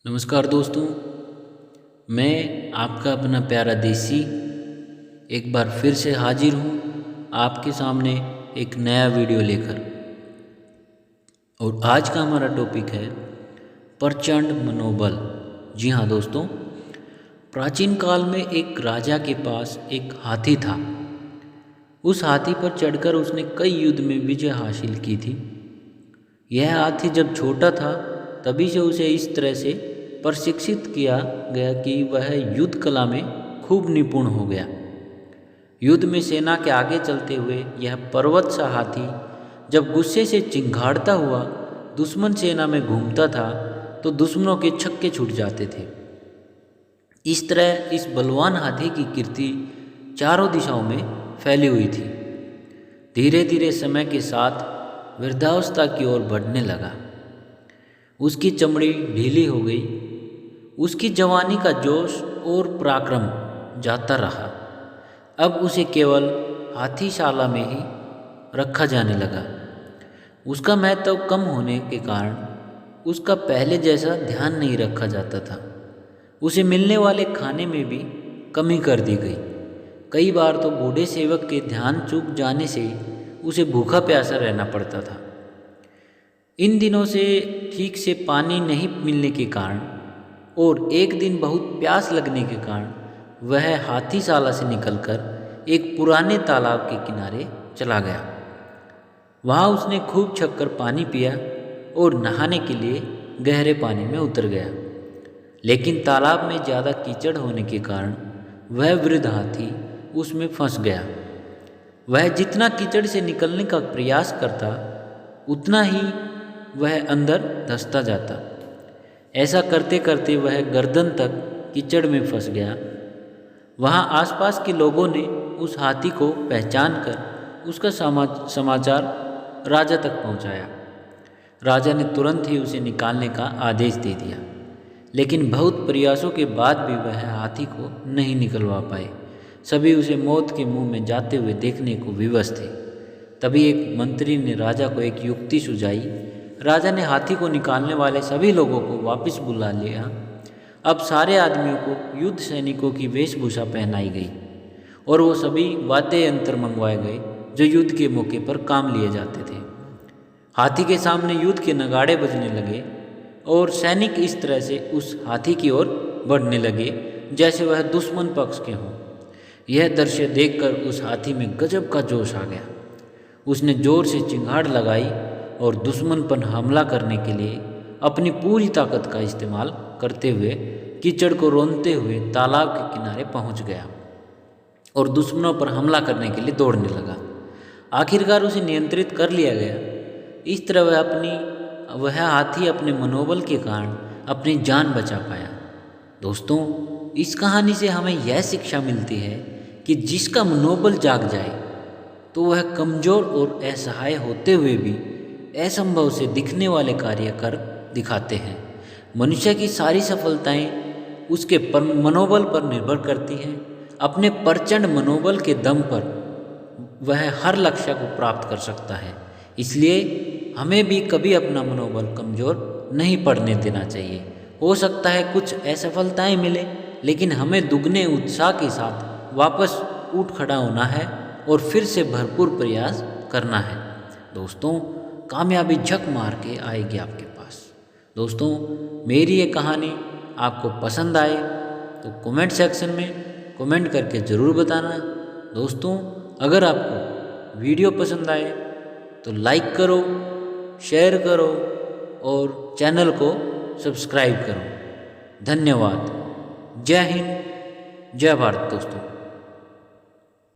नमस्कार दोस्तों, मैं आपका अपना प्यारा देसी एक बार फिर से हाजिर हूँ आपके सामने एक नया वीडियो लेकर। और आज का हमारा टॉपिक है प्रचंड मनोबल। जी हाँ दोस्तों, प्राचीन काल में एक राजा के पास एक हाथी था। उस हाथी पर चढ़कर उसने कई युद्ध में विजय हासिल की थी। यह हाथी जब छोटा था तभी से उसे इस तरह से प्रशिक्षित किया गया कि वह युद्ध कला में खूब निपुण हो गया। युद्ध में सेना के आगे चलते हुए यह पर्वत सा हाथी जब गुस्से से चिंघाड़ता हुआ दुश्मन सेना में घूमता था तो दुश्मनों के छक्के छूट जाते थे। इस तरह इस बलवान हाथी की कीर्ति चारों दिशाओं में फैली हुई थी। धीरे धीरे समय के साथ वृद्धावस्था की ओर बढ़ने लगा। उसकी चमड़ी ढीली हो गई। उसकी जवानी का जोश और पराक्रम जाता रहा। अब उसे केवल हाथीशाला में ही रखा जाने लगा। उसका महत्व कम होने के कारण उसका पहले जैसा ध्यान नहीं रखा जाता था। उसे मिलने वाले खाने में भी कमी कर दी गई। कई बार तो बूढ़े सेवक के ध्यान चूक जाने से उसे भूखा प्यासा रहना पड़ता था। इन दिनों से ठीक से पानी नहीं मिलने के कारण और एक दिन बहुत प्यास लगने के कारण वह हाथीशाला से निकलकर एक पुराने तालाब के किनारे चला गया। वहाँ उसने खूब छककर पानी पिया और नहाने के लिए गहरे पानी में उतर गया। लेकिन तालाब में ज़्यादा कीचड़ होने के कारण वह वृद्ध हाथी उसमें फंस गया। वह जितना कीचड़ से निकलने का प्रयास करता उतना ही वह अंदर धंसता जाता। ऐसा करते करते वह गर्दन तक कीचड़ में फंस गया। वहाँ आसपास के लोगों ने उस हाथी को पहचान कर उसका समाचार राजा तक पहुँचाया। राजा ने तुरंत ही उसे निकालने का आदेश दे दिया। लेकिन बहुत प्रयासों के बाद भी वह हाथी को नहीं निकलवा पाए। सभी उसे मौत के मुंह में जाते हुए देखने को विवश थे। तभी एक मंत्री ने राजा को एक युक्ति सुझाई। राजा ने हाथी को निकालने वाले सभी लोगों को वापस बुला लिया। अब सारे आदमियों को युद्ध सैनिकों की वेशभूषा पहनाई गई और वो सभी वाद्य यंत्र मंगवाए गए जो युद्ध के मौके पर काम लिए जाते थे। हाथी के सामने युद्ध के नगाड़े बजने लगे और सैनिक इस तरह से उस हाथी की ओर बढ़ने लगे जैसे वह दुश्मन पक्ष के हों। यह दृश्य देखकर उस हाथी में गजब का जोश आ गया। उसने जोर से चिंगाड़ लगाई और दुश्मन पर हमला करने के लिए अपनी पूरी ताकत का इस्तेमाल करते हुए कीचड़ को रोनते हुए तालाब के किनारे पहुंच गया और दुश्मनों पर हमला करने के लिए दौड़ने लगा। आखिरकार उसे नियंत्रित कर लिया गया। इस तरह वह हाथी अपने मनोबल के कारण अपनी जान बचा पाया। दोस्तों, इस कहानी से हमें यह शिक्षा मिलती है कि जिसका मनोबल जाग जाए तो वह कमज़ोर और असहाय होते हुए भी असंभव से दिखने वाले कार्य कर दिखाते हैं। मनुष्य की सारी सफलताएं उसके मनोबल पर निर्भर करती हैं। अपने प्रचंड मनोबल के दम पर वह हर लक्ष्य को प्राप्त कर सकता है। इसलिए हमें भी कभी अपना मनोबल कमज़ोर नहीं पड़ने देना चाहिए। हो सकता है कुछ असफलताएं मिले, लेकिन हमें दुगने उत्साह के साथ वापस उठ खड़ा होना है और फिर से भरपूर प्रयास करना है। दोस्तों, कामयाबी झक मार के आएगी आपके पास। दोस्तों, मेरी ये कहानी आपको पसंद आए तो कमेंट सेक्शन में कमेंट करके ज़रूर बताना। दोस्तों, अगर आपको वीडियो पसंद आए तो लाइक करो, शेयर करो और चैनल को सब्सक्राइब करो। धन्यवाद। जय हिंद, जय भारत दोस्तों।